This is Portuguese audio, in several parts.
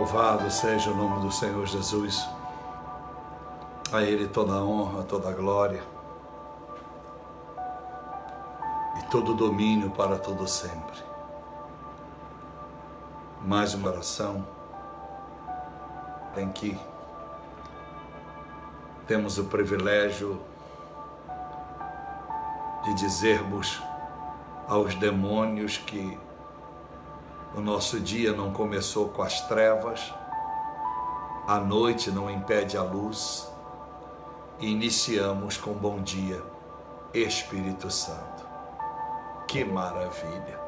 Louvado seja o nome do Senhor Jesus. A Ele toda a honra, toda a glória e todo o domínio para todo sempre. Mais uma oração em que temos o privilégio de dizermos aos demônios que o nosso dia não começou com as trevas, a noite não impede a luz, e iniciamos com bom dia, Espírito Santo. Que maravilha!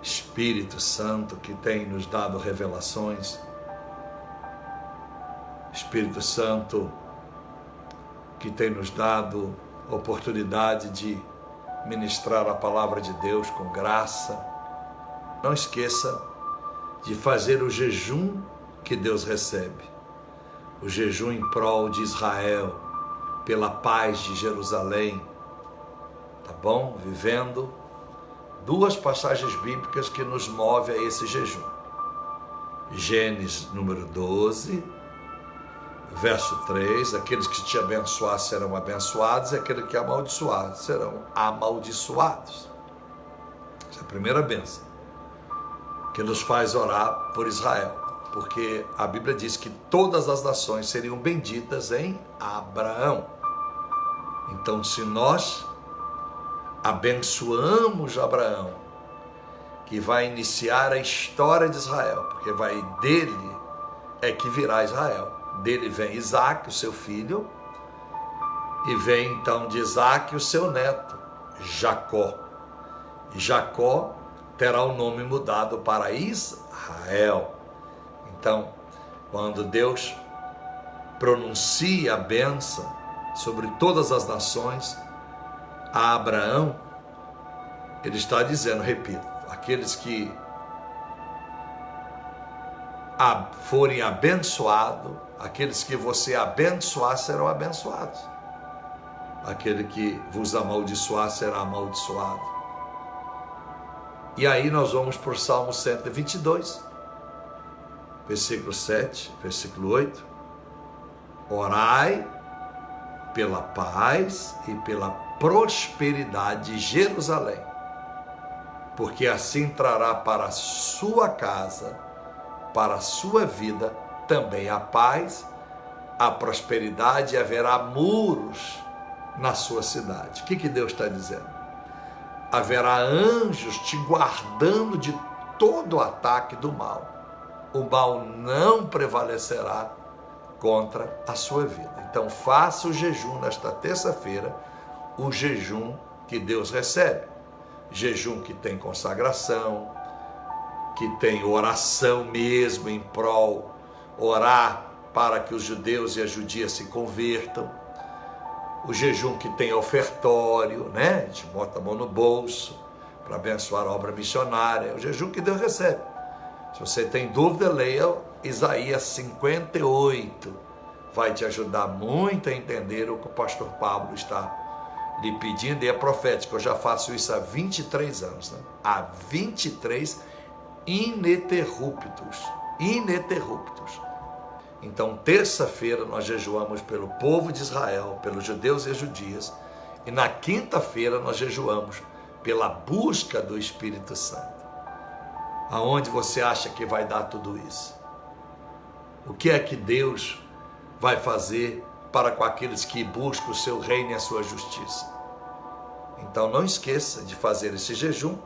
Espírito Santo que tem nos dado revelações, Espírito Santo que tem nos dado oportunidade de ministrar a palavra de Deus com graça. Não esqueça de fazer o jejum que Deus recebe, o jejum em prol de Israel, pela paz de Jerusalém, tá bom? Vivendo duas passagens bíblicas que nos movem a esse jejum. Gênesis número 12, verso 3, aqueles que te abençoar serão abençoados, e aqueles que amaldiçoar serão amaldiçoados. Essa é a primeira bênção que nos faz orar por Israel, porque a Bíblia diz que todas as nações seriam benditas em Abraão. Então, se nós abençoamos Abraão, que vai iniciar a história de Israel, porque dele é que virá Israel. Dele vem Isaac, o seu filho, e vem então de Isaac o seu neto, Jacó. E Jacó terá o nome mudado para Israel. Então, quando Deus pronuncia a bênção sobre todas as nações a Abraão, ele está dizendo, repito, aqueles que forem abençoados, aqueles que você abençoar serão abençoados, aquele que vos amaldiçoar será amaldiçoado. E aí nós vamos para o Salmo 122, versículo 7, versículo 8. Orai pela paz e pela prosperidade de Jerusalém, porque assim trará para a sua casa, para a sua vida, também a paz, a prosperidade, e haverá muros na sua cidade. O que Deus está dizendo? Haverá anjos te guardando de todo o ataque do mal. O mal não prevalecerá contra a sua vida. Então faça o jejum nesta terça-feira, o jejum que Deus recebe. Jejum que tem consagração, que tem oração mesmo em prol, orar para que os judeus e as judias se convertam. O jejum que tem ofertório, né? A gente bota a mão no bolso para abençoar a obra missionária. É o jejum que Deus recebe. Se você tem dúvida, leia Isaías 58. Vai te ajudar muito a entender o que o pastor Pablo está lhe pedindo. E é profético. Eu já faço isso há 23 anos. Né? Há 23 ininterruptos. Então, terça-feira nós jejuamos pelo povo de Israel, pelos judeus e as judias, e na quinta-feira nós jejuamos pela busca do Espírito Santo. Aonde você acha que vai dar tudo isso? O que é que Deus vai fazer para com aqueles que buscam o seu reino e a sua justiça? Então não esqueça de fazer esse jejum.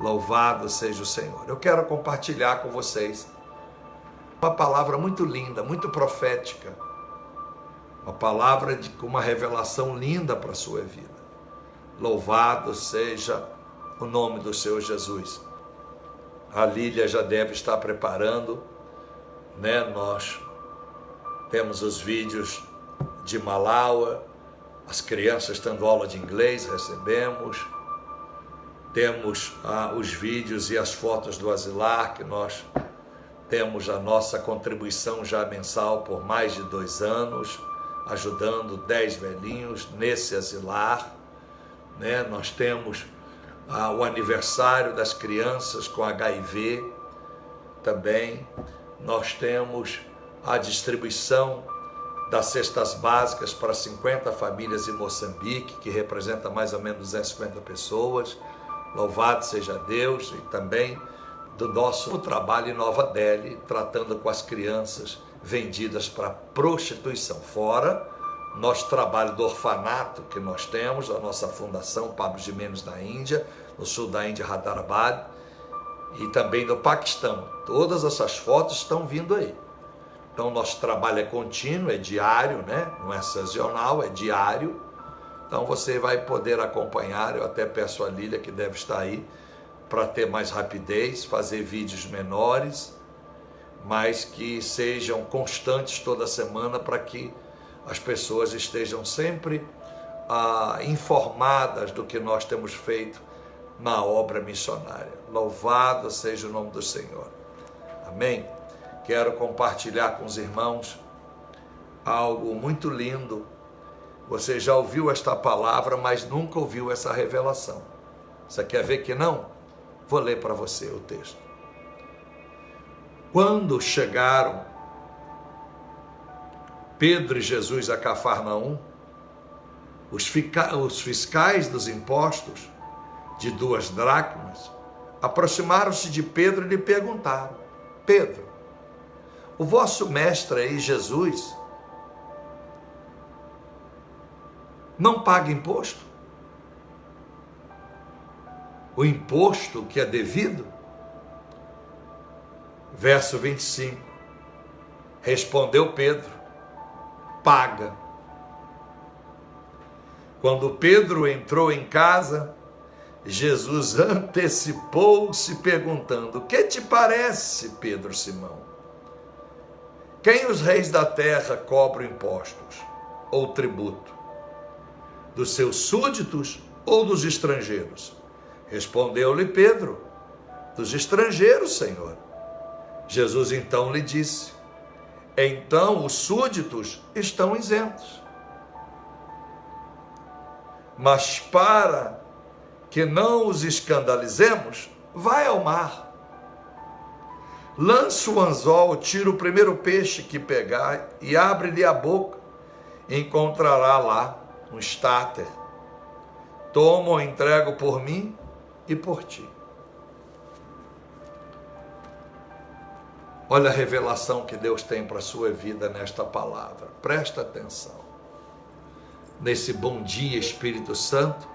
Louvado seja o Senhor. Eu quero compartilhar com vocês uma palavra muito linda, muito profética, uma palavra com uma revelação linda para a sua vida. Louvado seja o nome do Senhor Jesus. A Lília já deve estar preparando, né? Nós temos os vídeos de Malaua, as crianças tendo aula de inglês, recebemos. Temos os vídeos e as fotos do asilar, que nós temos a nossa contribuição já mensal por mais de 2 anos, ajudando 10 velhinhos nesse asilar, né? Nós temos o aniversário das crianças com HIV, também nós temos a distribuição das cestas básicas para 50 famílias em Moçambique, que representa mais ou menos 250 pessoas. Louvado seja Deus. E também do nosso trabalho em Nova Delhi, tratando com as crianças vendidas para prostituição. Fora nosso trabalho do orfanato que nós temos, a nossa fundação Pablo Ximenes na Índia, no sul da Índia, Hyderabad, e também no Paquistão. Todas essas fotos estão vindo aí. Então, nosso trabalho é contínuo, é diário, né? Não é sazonal, é diário. Então, você vai poder acompanhar. Eu até peço a Lília, que deve estar aí, para ter mais rapidez, fazer vídeos menores, mas que sejam constantes toda semana, para que as pessoas estejam sempre informadas do que nós temos feito na obra missionária. Louvado seja o nome do Senhor. Amém? Quero compartilhar com os irmãos algo muito lindo. Você já ouviu esta palavra, mas nunca ouviu essa revelação. Você quer ver que não? Vou ler para você o texto. Quando chegaram Pedro e Jesus a Cafarnaum, os fiscais dos impostos de 2 dracmas aproximaram-se de Pedro e lhe perguntaram: Pedro, o vosso mestre aí, Jesus, não paga imposto? O imposto que é devido? Verso 25. Respondeu Pedro: paga. Quando Pedro entrou em casa, Jesus antecipou-se perguntando: o que te parece, Pedro Simão? Quem os reis da terra cobram impostos ou tributo? Dos seus súditos ou dos estrangeiros? Respondeu-lhe Pedro: dos estrangeiros, Senhor. Jesus então lhe disse: então os súditos estão isentos. Mas para que não os escandalizemos, vai ao mar. Lança o anzol, tira o primeiro peixe que pegar e abre-lhe a boca. Encontrará lá um estáter. Toma-o, entrego por mim e por ti. Olha a revelação que Deus tem para a sua vida nesta palavra. Presta atenção. Nesse bom dia, Espírito Santo,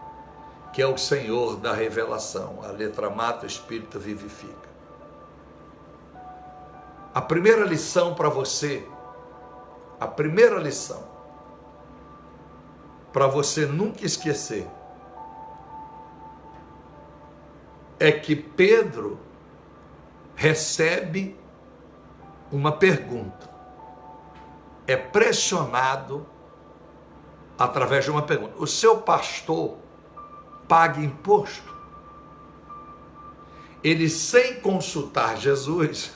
que é o Senhor da revelação. A letra mata, o Espírito vivifica. A primeira lição para você, a primeira lição, para você nunca esquecer, é que Pedro recebe uma pergunta, é pressionado através de uma pergunta: o seu pastor paga imposto? Ele, sem consultar Jesus,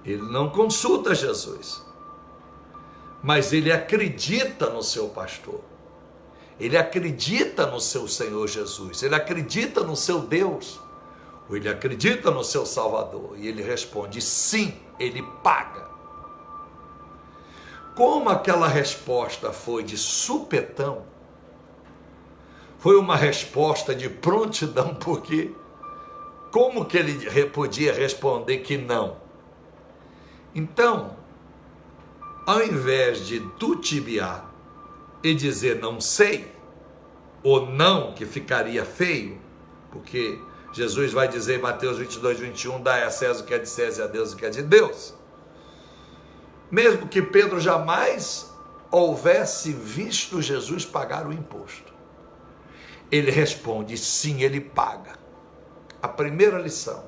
ele não consulta Jesus, mas ele acredita no seu pastor, ele acredita no seu Senhor Jesus, ele acredita no seu Deus, ou ele acredita no seu Salvador, e ele responde: sim, ele paga. Como aquela resposta foi de supetão, foi uma resposta de prontidão, porque como que ele podia responder que não? Então, ao invés de tutibiar e dizer não sei, ou não, que ficaria feio, porque Jesus vai dizer em Mateus 22, 21, dai a César o que é de César e a Deus o que é de Deus. Mesmo que Pedro jamais houvesse visto Jesus pagar o imposto, ele responde: sim, ele paga. A primeira lição.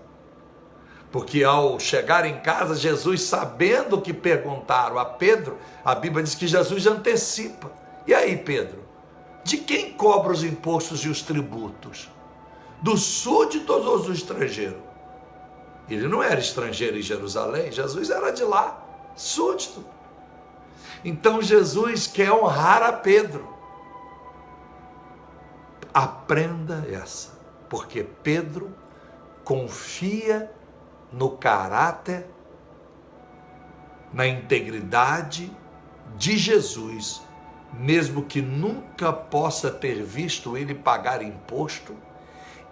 Porque ao chegar em casa, Jesus, sabendo o que perguntaram a Pedro, a Bíblia diz que Jesus antecipa. E aí, Pedro, de quem cobra os impostos e os tributos? Dos súditos ou do estrangeiro? Ele não era estrangeiro em Jerusalém, Jesus era de lá, súdito. Então Jesus quer honrar a Pedro. Aprenda essa, porque Pedro confia no caráter, na integridade de Jesus, mesmo que nunca possa ter visto ele pagar imposto,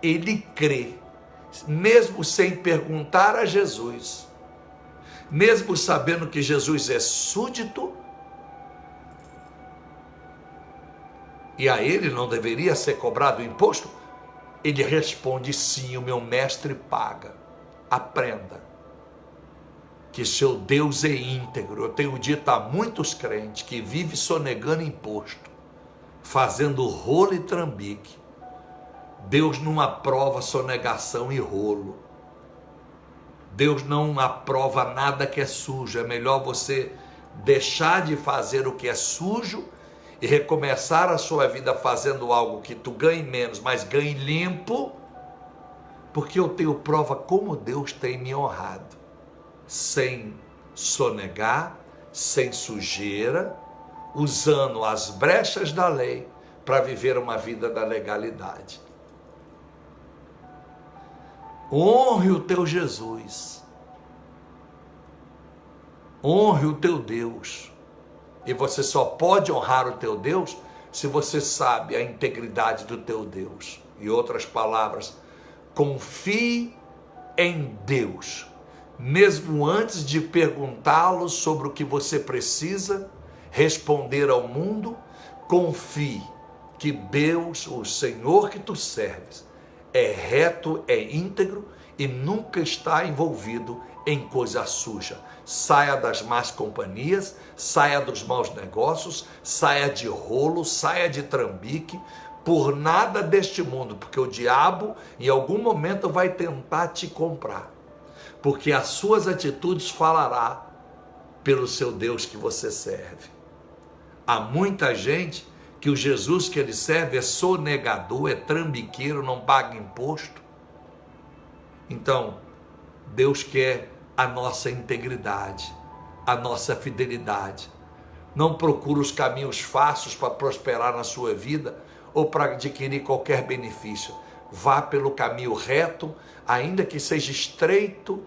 ele crê, mesmo sem perguntar a Jesus, mesmo sabendo que Jesus é súdito, e a ele não deveria ser cobrado o imposto, ele responde: sim, o meu mestre paga. Aprenda que seu Deus é íntegro. Eu tenho dito a muitos crentes que vivem sonegando imposto, fazendo rolo e trambique. Deus não aprova sonegação e rolo. Deus não aprova nada que é sujo. É melhor você deixar de fazer o que é sujo e recomeçar a sua vida fazendo algo que tu ganhe menos, mas ganhe limpo, porque eu tenho prova como Deus tem me honrado, sem sonegar, sem sujeira, usando as brechas da lei para viver uma vida da legalidade. Honre o teu Jesus, honre o teu Deus, e você só pode honrar o teu Deus se você sabe a integridade do teu Deus. Em outras palavras, confie em Deus, mesmo antes de perguntá-lo sobre o que você precisa responder ao mundo. Confie que Deus, o Senhor que tu serves, é reto, é íntegro e nunca está envolvido em coisa suja. Saia das más companhias, saia dos maus negócios, saia de rolo, saia de trambique, por nada deste mundo, porque o diabo em algum momento vai tentar te comprar, porque as suas atitudes falará pelo seu Deus que você serve. Há muita gente que o Jesus que ele serve é sonegador, é trambiqueiro, não paga imposto. Então, Deus quer a nossa integridade, a nossa fidelidade. Não procure os caminhos fáceis para prosperar na sua vida ou para adquirir qualquer benefício. Vá pelo caminho reto, ainda que seja estreito,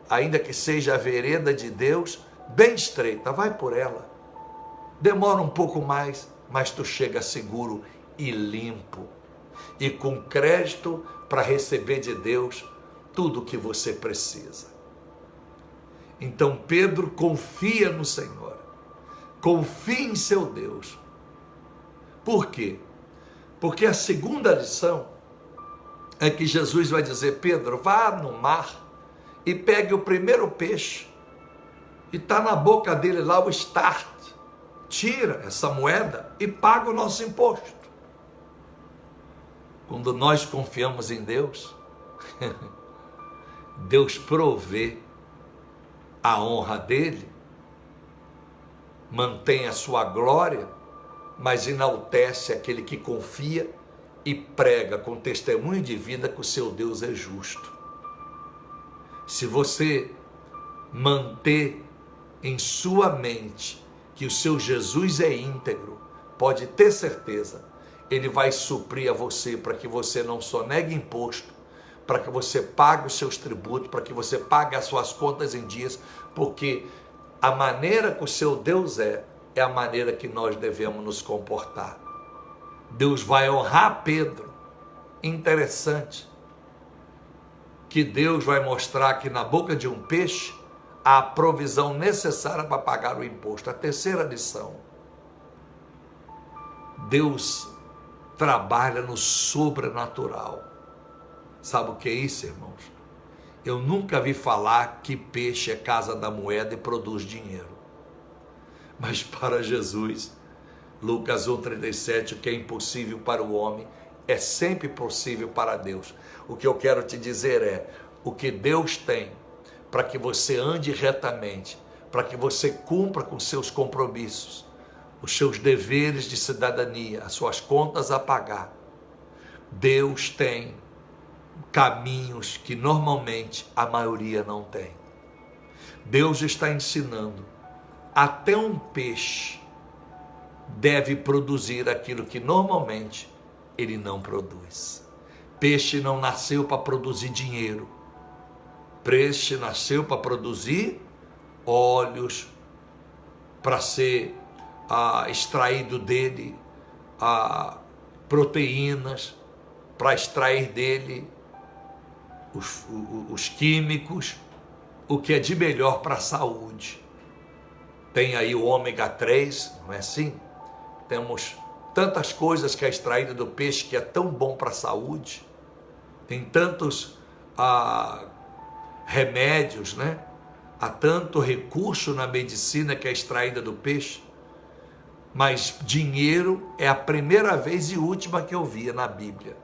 ainda que seja a vereda de Deus, bem estreita, vai por ela. Demora um pouco mais, mas tu chega seguro e limpo, e com crédito para receber de Deus tudo o que você precisa. Então Pedro confia no Senhor, confia em seu Deus. Por quê? Porque a segunda lição é que Jesus vai dizer: Pedro, vá no mar e pegue o primeiro peixe, e está na boca dele lá o start, tira essa moeda e paga o nosso imposto. Quando nós confiamos em Deus, Deus provê a honra dele, mantém a sua glória, mas enaltece aquele que confia e prega com testemunho de vida que o seu Deus é justo. Se você manter em sua mente que o seu Jesus é íntegro, pode ter certeza, ele vai suprir a você para que você não sonegue imposto, para que você pague os seus tributos, para que você pague as suas contas em dias, porque a maneira que o seu Deus é a maneira que nós devemos nos comportar. Deus vai honrar Pedro. Interessante que Deus vai mostrar que na boca de um peixe há a provisão necessária para pagar o imposto. A terceira lição: Deus trabalha no sobrenatural. Sabe o que é isso, irmãos? Eu nunca vi falar que peixe é casa da moeda e produz dinheiro. Mas para Jesus, Lucas 1,37, o que é impossível para o homem é sempre possível para Deus. O que eu quero te dizer é, o que Deus tem para que você ande retamente, para que você cumpra com seus compromissos, os seus deveres de cidadania, as suas contas a pagar. Deus tem caminhos que normalmente a maioria não tem. Deus está ensinando, até um peixe deve produzir aquilo que normalmente ele não produz. Peixe não nasceu para produzir dinheiro. peixe nasceu para produzir óleos, para ser extraído dele proteínas, para extrair dele os químicos, o que é de melhor para a saúde. Tem aí o ômega 3, não é assim? Temos tantas coisas que é extraída do peixe que é tão bom para a saúde. Tem tantos remédios, né? Há tanto recurso na medicina que é extraída do peixe. Mas dinheiro é a primeira vez e última que eu via na Bíblia.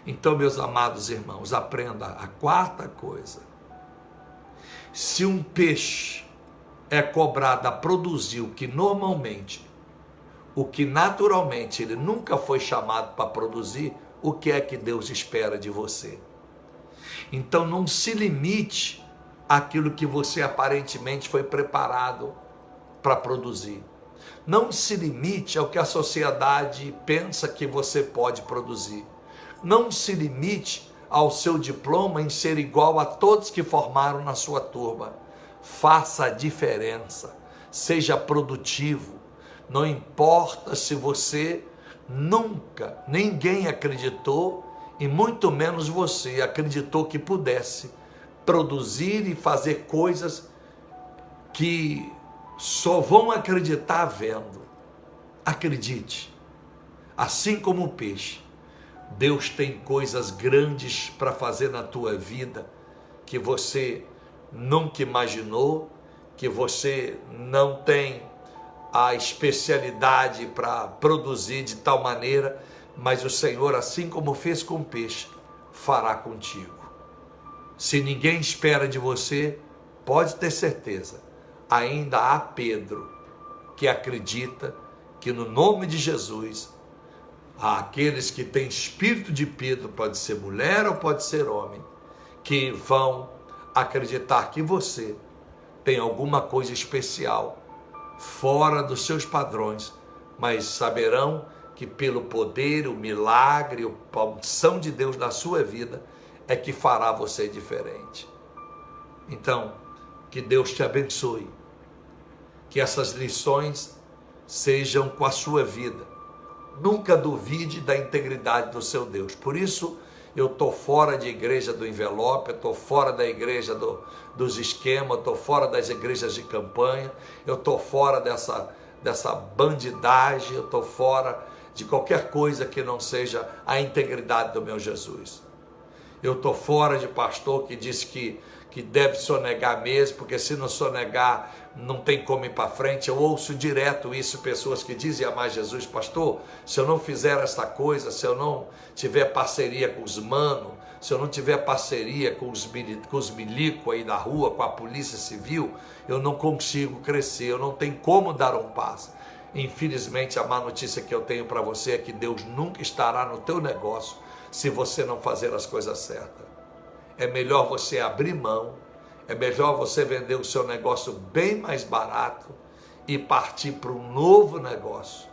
Então, meus amados irmãos, aprenda a quarta coisa. Se um peixe é cobrado a produzir o que naturalmente ele nunca foi chamado para produzir, o que é que Deus espera de você? Então não se limite àquilo que você aparentemente foi preparado para produzir. Não se limite ao que a sociedade pensa que você pode produzir. Não se limite ao seu diploma em ser igual a todos que formaram na sua turma. Faça a diferença, seja produtivo. Não importa se você ninguém acreditou, e muito menos você acreditou que pudesse produzir e fazer coisas que só vão acreditar vendo. Acredite, assim como o peixe, Deus tem coisas grandes para fazer na tua vida que você nunca imaginou, que você não tem a especialidade para produzir de tal maneira, mas o Senhor, assim como fez com o peixe, fará contigo. Se ninguém espera de você, pode ter certeza, ainda há Pedro que acredita que no nome de Jesus, há aqueles que têm espírito de Pedro, pode ser mulher ou pode ser homem, que vão acreditar que você tem alguma coisa especial, fora dos seus padrões, mas saberão que pelo poder, o milagre, a unção de Deus na sua vida, é que fará você diferente. Então, que Deus te abençoe, que essas lições sejam com a sua vida. Nunca duvide da integridade do seu Deus. Por isso, eu estou fora de igreja do envelope, eu estou fora da igreja dos esquemas, eu estou fora das igrejas de campanha, eu estou fora dessa bandidagem, eu estou fora de qualquer coisa que não seja a integridade do meu Jesus. Eu estou fora de pastor que diz que deve sonegar mesmo, porque se não sonegar não tem como ir para frente. Eu ouço direto isso, pessoas que dizem amar Jesus: pastor, se eu não fizer essa coisa, se eu não tiver parceria com os manos, se eu não tiver parceria com os milicos aí da rua, com a polícia civil, eu não consigo crescer, eu não tenho como dar um passo. Infelizmente, a má notícia que eu tenho para você é que Deus nunca estará no teu negócio se você não fazer as coisas certas. É melhor você abrir mão, é melhor você vender o seu negócio bem mais barato e partir para um novo negócio,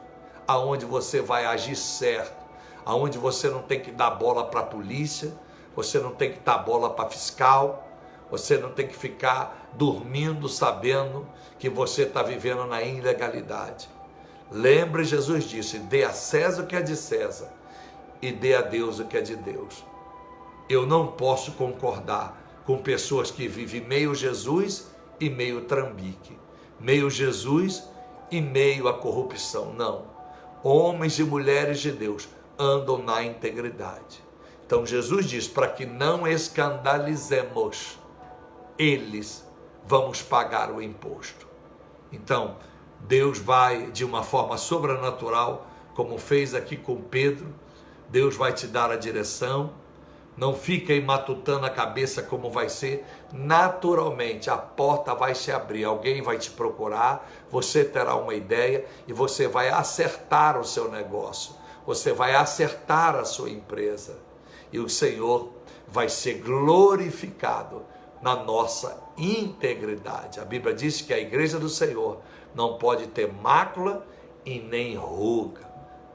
aonde você vai agir certo, aonde você não tem que dar bola para a polícia, você não tem que dar bola para fiscal, você não tem que ficar dormindo sabendo que você está vivendo na ilegalidade. Lembre, Jesus disse: dê a César o que é de César e dê a Deus o que é de Deus. Eu não posso concordar com pessoas que vivem meio Jesus e meio trambique, meio Jesus e meio a corrupção. Não. Homens e mulheres de Deus andam na integridade. Então Jesus diz: para que não escandalizemos eles, vamos pagar o imposto. Então Deus vai, de uma forma sobrenatural, como fez aqui com Pedro, Deus vai te dar a direção. Não fica aí matutando a cabeça como vai ser. Naturalmente a porta vai se abrir, alguém vai te procurar, você terá uma ideia e você vai acertar o seu negócio, você vai acertar a sua empresa e o Senhor vai ser glorificado na nossa integridade. A Bíblia diz que a igreja do Senhor não pode ter mácula e nem ruga.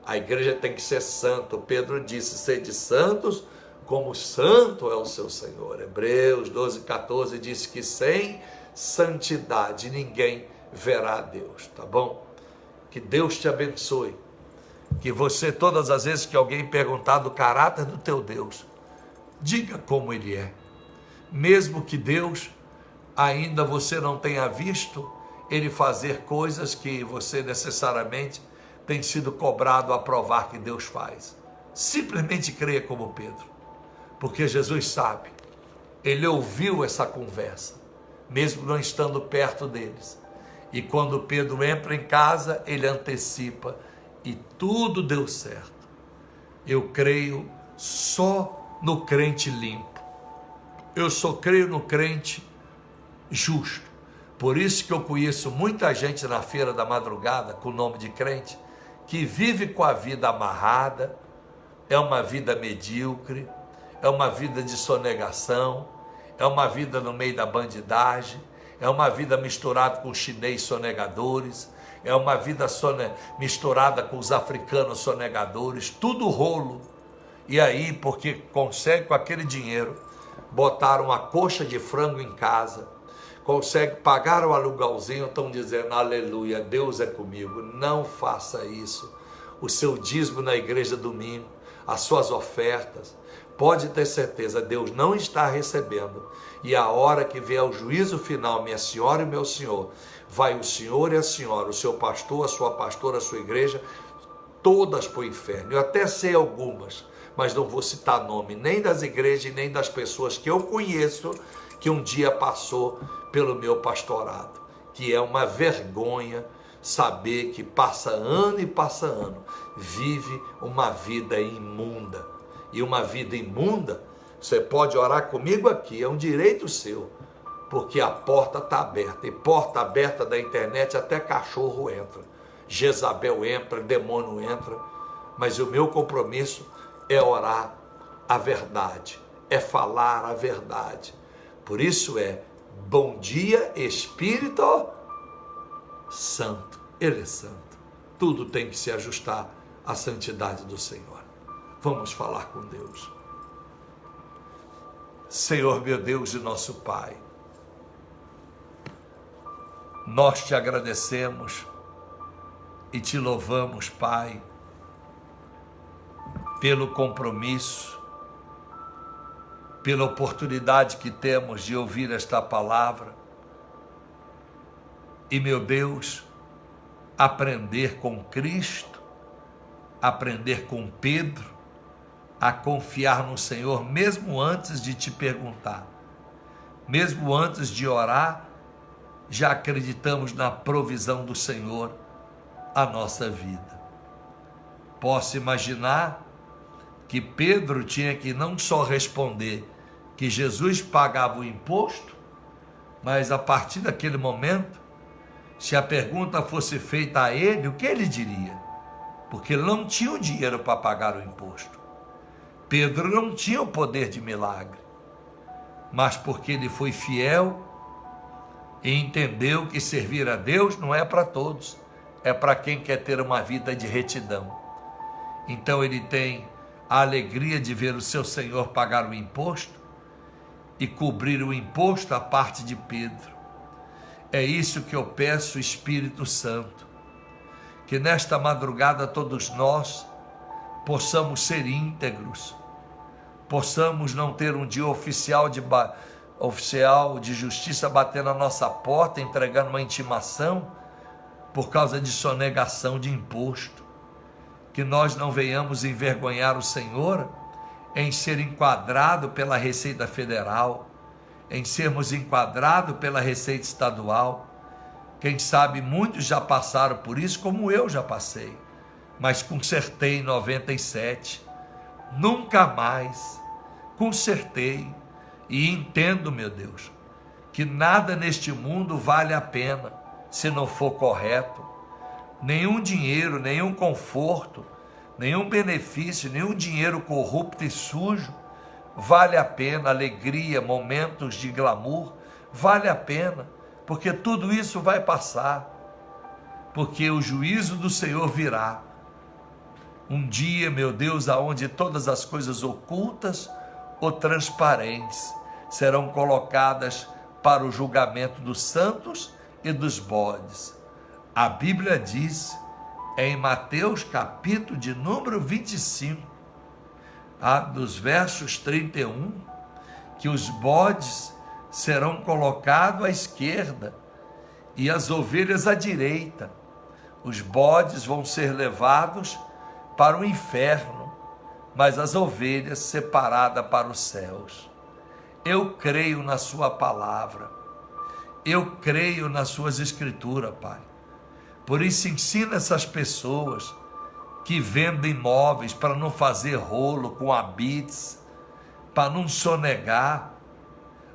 A igreja tem que ser santa. Pedro disse: sede santos, como santo é o seu Senhor. Hebreus 12:14 diz que sem santidade ninguém verá a Deus, tá bom? Que Deus te abençoe, que você, todas as vezes que alguém perguntar do caráter do teu Deus, diga como Ele é, mesmo que Deus ainda você não tenha visto Ele fazer coisas que você necessariamente tem sido cobrado a provar que Deus faz. Simplesmente creia como Pedro, porque Jesus sabe, Ele ouviu essa conversa, mesmo não estando perto deles, e quando Pedro entra em casa, ele antecipa, e tudo deu certo. Eu creio só no crente limpo, eu só creio no crente justo. Por isso que eu conheço muita gente na feira da madrugada, com o nome de crente, que vive com a vida amarrada, é uma vida medíocre, é uma vida de sonegação, é uma vida no meio da bandidagem, é uma vida misturada com os chinês sonegadores, é uma vida misturada com os africanos sonegadores, tudo rolo. E aí, porque consegue com aquele dinheiro, botar uma coxa de frango em casa, consegue pagar o aluguelzinho, estão dizendo, aleluia, Deus é comigo. Não faça isso. O seu dízimo na igreja domingo, as suas ofertas, pode ter certeza, Deus não está recebendo. E a hora que vier o juízo final, minha senhora e meu senhor, vai o senhor e a senhora, o seu pastor, a sua pastora, a sua igreja, todas para o inferno. Eu até sei algumas, mas não vou citar nome nem das igrejas nem das pessoas que eu conheço que um dia passou pelo meu pastorado, que é uma vergonha saber que passa ano e passa ano, vive uma vida imunda. E uma vida imunda, você pode orar comigo aqui, é um direito seu, porque a porta está aberta, e porta aberta da internet até cachorro entra, Jezabel entra, demônio entra, mas o meu compromisso é orar a verdade, é falar a verdade. Por isso bom dia Espírito Santo, Ele é santo, tudo tem que se ajustar à santidade do Senhor. Vamos falar com Deus. Senhor meu Deus e nosso Pai, nós te agradecemos e te louvamos, Pai, pelo compromisso, pela oportunidade que temos de ouvir esta palavra e, meu Deus, aprender com Cristo, aprender com Pedro, a confiar no Senhor, mesmo antes de te perguntar, mesmo antes de orar, já acreditamos na provisão do Senhor à nossa vida. Posso imaginar que Pedro tinha que não só responder que Jesus pagava o imposto, mas a partir daquele momento, se a pergunta fosse feita a ele, o que ele diria? Porque ele não tinha o dinheiro para pagar o imposto. Pedro não tinha o poder de milagre, mas porque ele foi fiel e entendeu que servir a Deus não é para todos, é para quem quer ter uma vida de retidão. Então ele tem a alegria de ver o seu Senhor pagar o imposto e cobrir o imposto à parte de Pedro. É isso que eu peço, Espírito Santo, que nesta madrugada todos nós possamos ser íntegros, possamos não ter um dia oficial de justiça batendo na nossa porta, entregando uma intimação por causa de sonegação de imposto, que nós não venhamos envergonhar o Senhor em ser enquadrado pela Receita Federal, em sermos enquadrados pela Receita Estadual. Quem sabe muitos já passaram por isso, como eu já passei, mas consertei em 97, nunca mais, consertei, e entendo, meu Deus, que nada neste mundo vale a pena se não for correto. Nenhum dinheiro, nenhum conforto, nenhum benefício, nenhum dinheiro corrupto e sujo vale a pena. Alegria, momentos de glamour, vale a pena, porque tudo isso vai passar, porque o juízo do Senhor virá. Um dia, meu Deus, aonde todas as coisas ocultas ou transparentes, serão colocadas para o julgamento dos santos e dos bodes. A Bíblia diz, em Mateus capítulo de número 25, dos versos 31, que os bodes serão colocados à esquerda e as ovelhas à direita. Os bodes vão ser levados para o inferno, mas as ovelhas separadas para os céus. Eu creio na sua palavra, eu creio nas suas escrituras, Pai. Por isso ensina essas pessoas que vendem imóveis para não fazer rolo com habites, para não sonegar.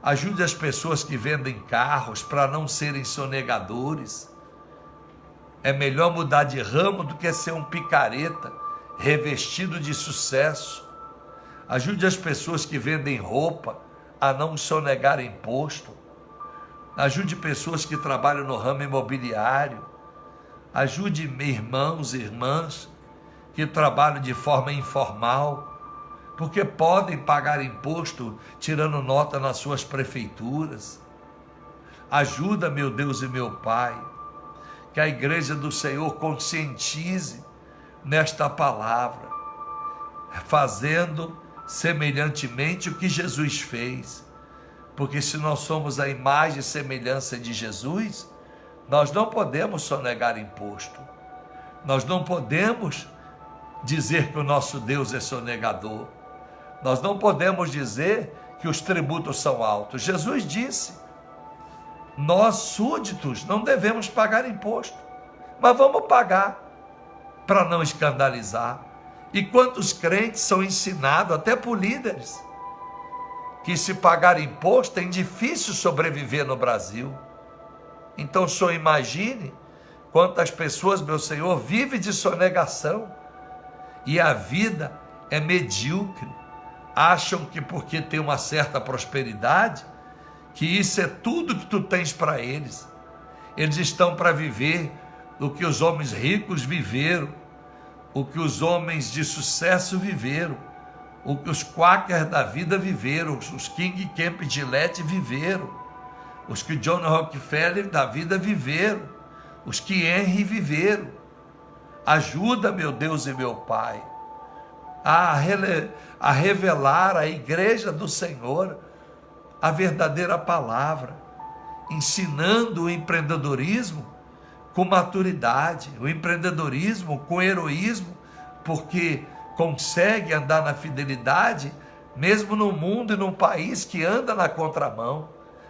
Ajude as pessoas que vendem carros para não serem sonegadores. É melhor mudar de ramo do que ser um picareta revestido de sucesso. Ajude as pessoas que vendem roupa a não sonegar imposto. Ajude pessoas que trabalham no ramo imobiliário. Ajude irmãos e irmãs que trabalham de forma informal, porque podem pagar imposto tirando nota nas suas prefeituras. Ajuda, meu Deus e meu Pai, que a igreja do Senhor conscientize nesta palavra, fazendo semelhantemente o que Jesus fez. Porque se nós somos a imagem e semelhança de Jesus, nós não podemos sonegar imposto. Nós não podemos dizer que o nosso Deus é sonegador. Nós não podemos dizer que os tributos são altos. Jesus disse, nós súditos não devemos pagar imposto, mas vamos pagar para não escandalizar. E quantos crentes são ensinados, até por líderes, que se pagar imposto é difícil sobreviver no Brasil. Então, só imagine quantas pessoas, meu Senhor, vivem de sonegação e a vida é medíocre. Acham que porque tem uma certa prosperidade, que isso é tudo que tu tens para eles. Eles estão para viver o que os homens ricos viveram, o que os homens de sucesso viveram, o que os quakers da vida viveram, os King Kemp Gillette viveram, os que John Rockefeller da vida viveram, os que Henry viveram. Ajuda, meu Deus e meu Pai, a revelar à igreja do Senhor a verdadeira palavra, ensinando o empreendedorismo com maturidade, o empreendedorismo com heroísmo, porque consegue andar na fidelidade, mesmo no mundo e num país que anda na contramão,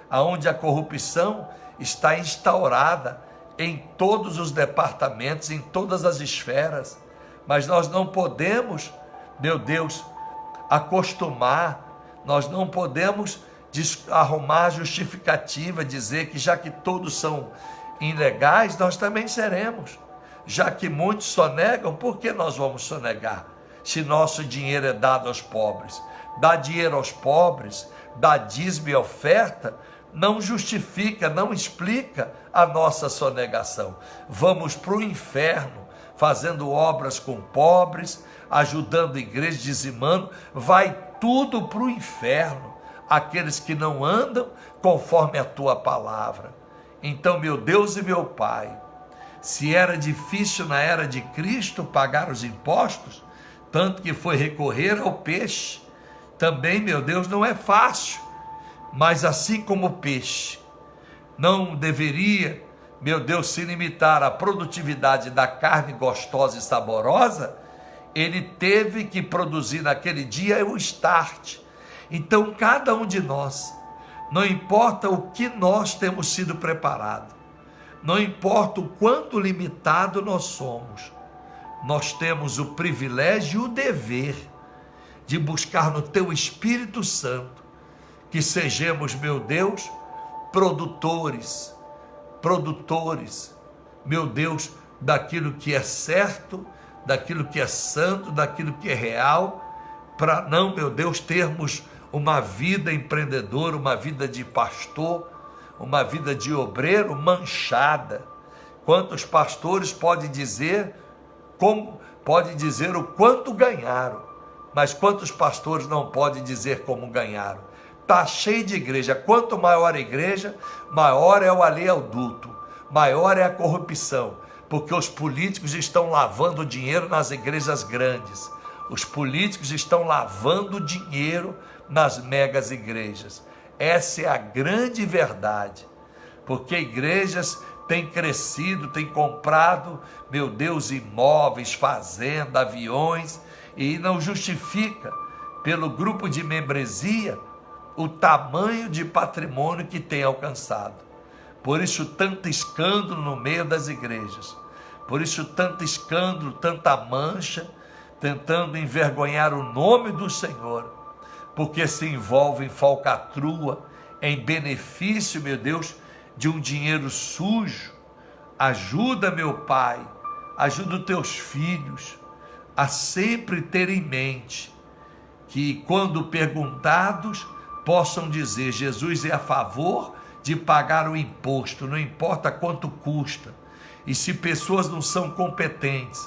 aonde a corrupção está instaurada em todos os departamentos, em todas as esferas. Mas nós não podemos, meu Deus, acostumar, nós não podemos arrumar justificativa, dizer que já que todos são ilegais, nós também seremos. Já que muitos sonegam, por que nós vamos sonegar? Se nosso dinheiro é dado aos pobres. Dar dinheiro aos pobres, dar dízimo e oferta, não justifica, não explica a nossa sonegação. Vamos para o inferno, fazendo obras com pobres, ajudando a igreja, dizimando, vai tudo para o inferno, aqueles que não andam conforme a tua palavra. Então, meu Deus e meu Pai, se era difícil na era de Cristo pagar os impostos, tanto que foi recorrer ao peixe, também, meu Deus, não é fácil. Mas assim como o peixe não deveria, meu Deus, se limitar à produtividade da carne gostosa e saborosa, ele teve que produzir naquele dia o start. Então, cada um de nós, não importa o que nós temos sido preparados, não importa o quanto limitado nós somos, nós temos o privilégio e o dever de buscar no Teu Espírito Santo que sejamos, meu Deus, produtores, meu Deus, daquilo que é certo, daquilo que é santo, daquilo que é real, para não, meu Deus, termos uma vida empreendedora, uma vida de pastor, uma vida de obreiro manchada. Quantos pastores podem dizer o quanto ganharam, Mas quantos pastores não podem dizer como ganharam? Está cheio de igreja. Quanto maior a igreja, maior é o oleoduto, maior é a corrupção, porque os políticos estão lavando dinheiro nas igrejas grandes. Os políticos estão lavando dinheiro nas megas igrejas. Essa é a grande verdade, porque igrejas têm crescido, têm comprado, meu Deus, imóveis, fazenda, aviões, e não justifica, pelo grupo de membresia, o tamanho de patrimônio que tem alcançado. Por isso tanto escândalo no meio das igrejas, por isso tanto escândalo, tanta mancha, tentando envergonhar o nome do Senhor, porque se envolve em falcatrua, em benefício, meu Deus, de um dinheiro sujo. Ajuda, meu Pai, ajuda os teus filhos a sempre ter em mente que, quando perguntados, possam dizer: Jesus é a favor de pagar o imposto, não importa quanto custa. E se pessoas não são competentes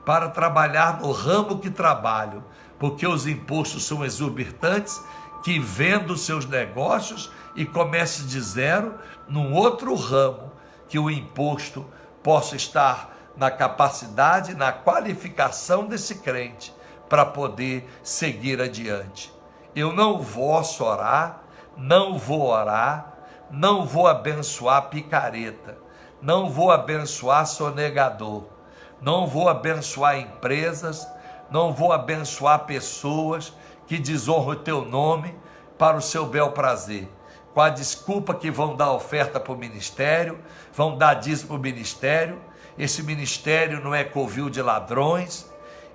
para trabalhar no ramo que trabalham, porque os impostos são exorbitantes, que vendam seus negócios e comece de zero num outro ramo, que o imposto possa estar na capacidade, na qualificação desse crente para poder seguir adiante. Eu não posso orar, não vou orar, não vou abençoar picareta, não vou abençoar sonegador, não vou abençoar empresas, não vou abençoar pessoas que desonram o teu nome para o seu bel prazer, com a desculpa que vão dar oferta para o ministério, vão dar dízimo para o ministério. Esse ministério não é covil de ladrões,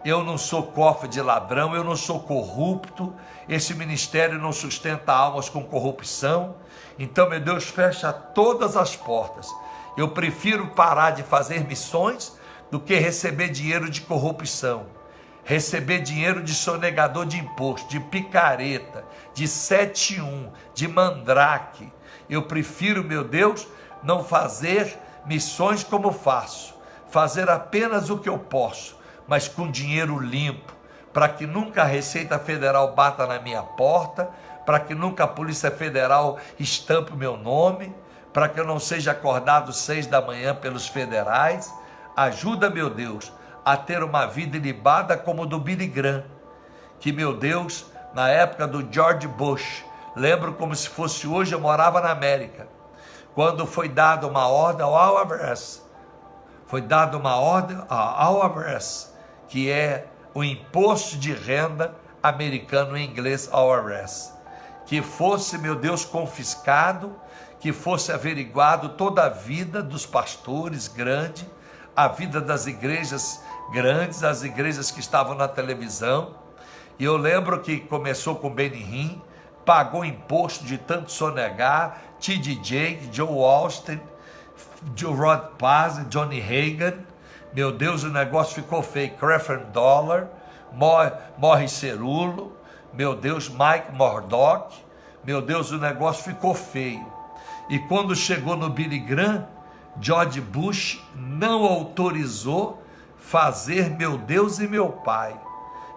eu não sou cofre de ladrão, eu não sou corrupto, esse ministério não sustenta almas com corrupção. Então, meu Deus, fecha todas as portas. Eu prefiro parar de fazer missões do que receber dinheiro de corrupção, receber dinheiro de sonegador de imposto, de picareta, de 71, de mandrake. Eu prefiro, meu Deus, não fazer missões como faço, fazer apenas o que eu posso, mas com dinheiro limpo, para que nunca a Receita Federal bata na minha porta, para que nunca a Polícia Federal estampe o meu nome, para que eu não seja acordado 6 da manhã pelos federais. Ajuda, meu Deus, a ter uma vida ilibada como do Billy Graham, que, meu Deus, na época do George Bush, lembro como se fosse hoje, eu morava na América, quando foi dada uma ordem ao IRS, que é o imposto de renda americano, em inglês IRS, que fosse, meu Deus, confiscado, que fosse averiguado toda a vida dos pastores grandes, a vida das igrejas grandes, as igrejas que estavam na televisão. E eu lembro que começou com Benny Hinn, pagou imposto de tanto sonegar, T.D. Jakes, Joe Austin, Joe Rod Paz, Johnny Reagan. Meu Deus, o negócio ficou feio. Crefton Dollar, Morris Cerulo, meu Deus, Mike Murdock. Meu Deus, o negócio ficou feio. E quando chegou no Billy Graham, George Bush não autorizou fazer, meu Deus e meu Pai,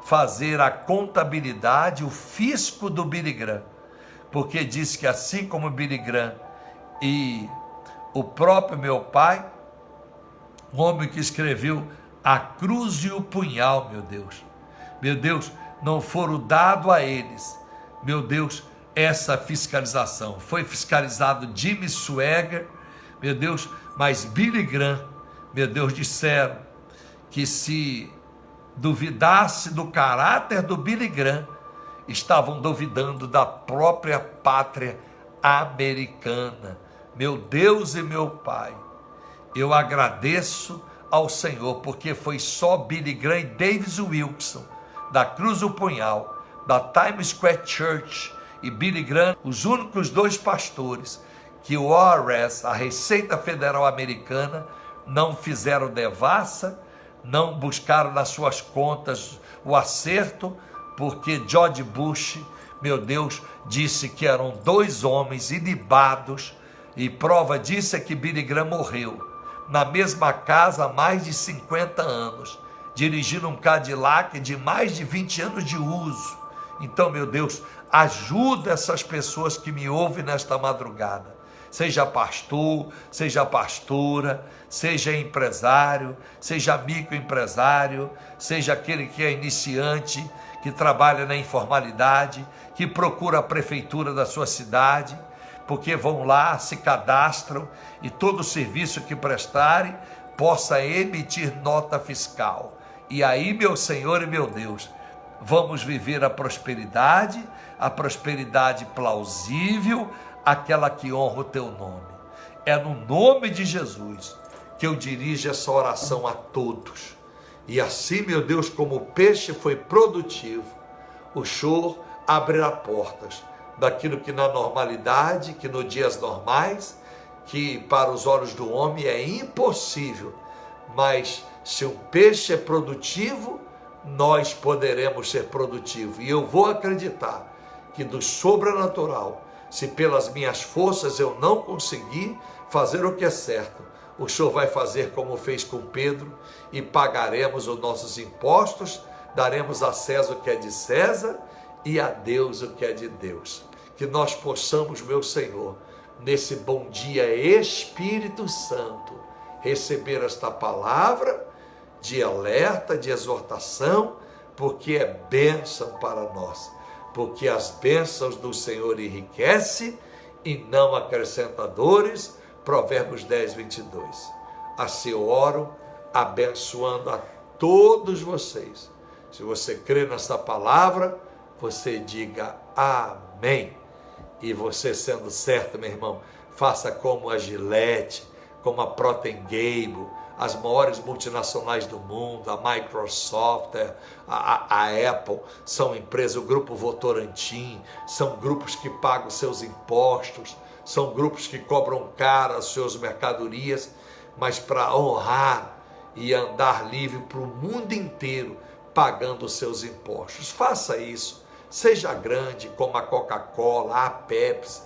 fazer a contabilidade, o fisco do Billy Graham, porque disse que assim como Billy Graham e o próprio meu pai, o homem que escreveu A Cruz e o Punhal, meu Deus, não foram dado a eles, meu Deus, essa fiscalização. Foi fiscalizado Jimmy Swaggart, meu Deus, mas Billy Graham, meu Deus, disseram que se duvidasse do caráter do Billy Graham, estavam duvidando da própria pátria americana. Meu Deus e meu Pai, eu agradeço ao Senhor, porque foi só Billy Graham e Davis Wilkerson, da Cruz do Punhal, da Times Square Church, e Billy Graham, os únicos 2 pastores que o IRS, a Receita Federal Americana, não fizeram devassa, não buscaram nas suas contas o acerto, porque George Bush, meu Deus, disse que eram 2 homens ilibados, e prova disso é que Billy Graham morreu na mesma casa há mais de 50 anos. dirigindo um Cadillac de mais de 20 anos de uso. Então, meu Deus, ajuda essas pessoas que me ouvem nesta madrugada. Seja pastor, seja pastora, seja empresário, seja microempresário, seja aquele que é iniciante, que trabalha na informalidade, que procura a prefeitura da sua cidade, porque vão lá, se cadastram e todo serviço que prestarem possa emitir nota fiscal. E aí, meu Senhor e meu Deus, vamos viver a prosperidade plausível, aquela que honra o teu nome. É no nome de Jesus que eu dirijo essa oração a todos. E assim, meu Deus, como o peixe foi produtivo, o Senhor abrirá portas daquilo que na normalidade, que nos dias normais, que para os olhos do homem é impossível, mas se um peixe é produtivo, nós poderemos ser produtivos. E eu vou acreditar que do sobrenatural, se pelas minhas forças eu não conseguir fazer o que é certo, o Senhor vai fazer como fez com Pedro, e pagaremos os nossos impostos, daremos a César o que é de César e a Deus o que é de Deus. Que nós possamos, meu Senhor, nesse bom dia, Espírito Santo, receber esta palavra de alerta, de exortação, porque é bênção para nós, porque as bênçãos do Senhor enriquecem e não acrescenta dores. Provérbios 10, 22. Assim eu oro, abençoando a todos vocês. Se você crê nesta palavra, você diga amém. E você, sendo certo, meu irmão, faça como a Gillette, como a Procter & Gamble, as maiores multinacionais do mundo, a Microsoft, a Apple, são empresas, o grupo Votorantim, são grupos que pagam seus impostos, são grupos que cobram caro as suas mercadorias, mas para honrar e andar livre para o mundo inteiro, pagando os seus impostos. Faça isso, seja grande, como a Coca-Cola, a Pepsi,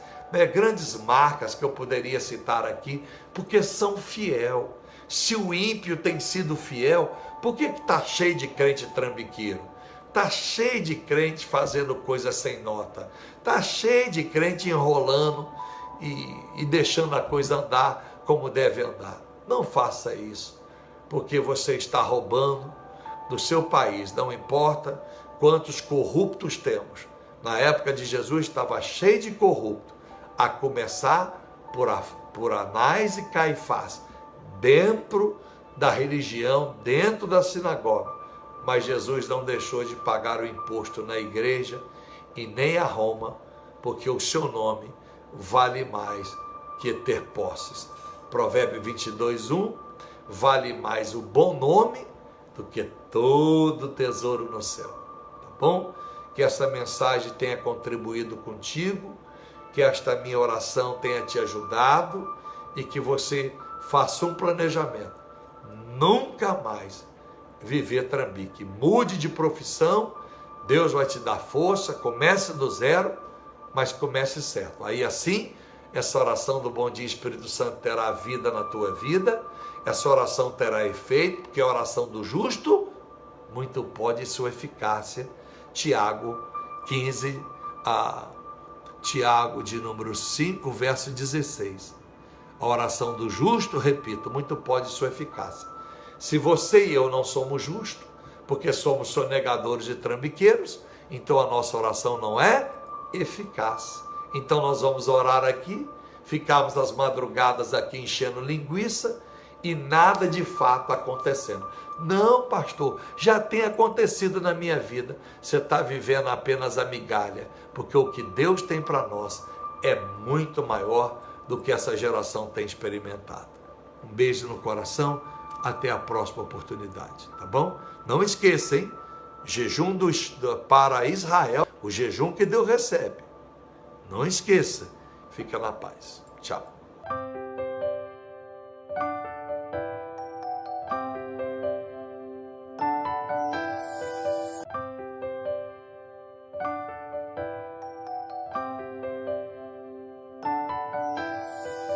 grandes marcas que eu poderia citar aqui, porque são fiel. Se o ímpio tem sido fiel, por que está cheio de crente trambiqueiro? Está cheio de crente fazendo coisas sem nota. Está cheio de crente enrolando e deixando a coisa andar como deve andar. Não faça isso, porque você está roubando do seu país. Não importa quantos corruptos temos. Na época de Jesus estava cheio de corrupto, a começar por Anás e Caifás, dentro da religião, dentro da sinagoga. Mas Jesus não deixou de pagar o imposto na igreja e nem a Roma, porque o seu nome vale mais que ter posses. Provérbio 22, 1, vale mais o bom nome do que todo tesouro no céu. Tá bom? Que essa mensagem tenha contribuído contigo, que esta minha oração tenha te ajudado e que você faça um planejamento. Nunca mais viver trambique. Mude de profissão, Deus vai te dar força, comece do zero, mas comece certo. Aí assim, essa oração do Bom Dia Espírito Santo terá vida na tua vida, essa oração terá efeito, porque a oração do justo, muito pode sua eficácia. Tiago 15, Tiago de número 5, verso 16. A oração do justo, repito, muito pode sua eficácia. Se você e eu não somos justos, porque somos sonegadores e trambiqueiros, então a nossa oração não é eficaz. Então nós vamos orar aqui, ficamos as madrugadas aqui enchendo linguiça e nada de fato acontecendo. Não, pastor, já tem acontecido na minha vida. Você está vivendo apenas a migalha, porque o que Deus tem para nós é muito maior do que essa geração tem experimentado. Um beijo no coração, até a próxima oportunidade, tá bom? Não esqueça, hein? Jejum para Israel, o jejum que Deus recebe. Não esqueça, fica na paz. Tchau.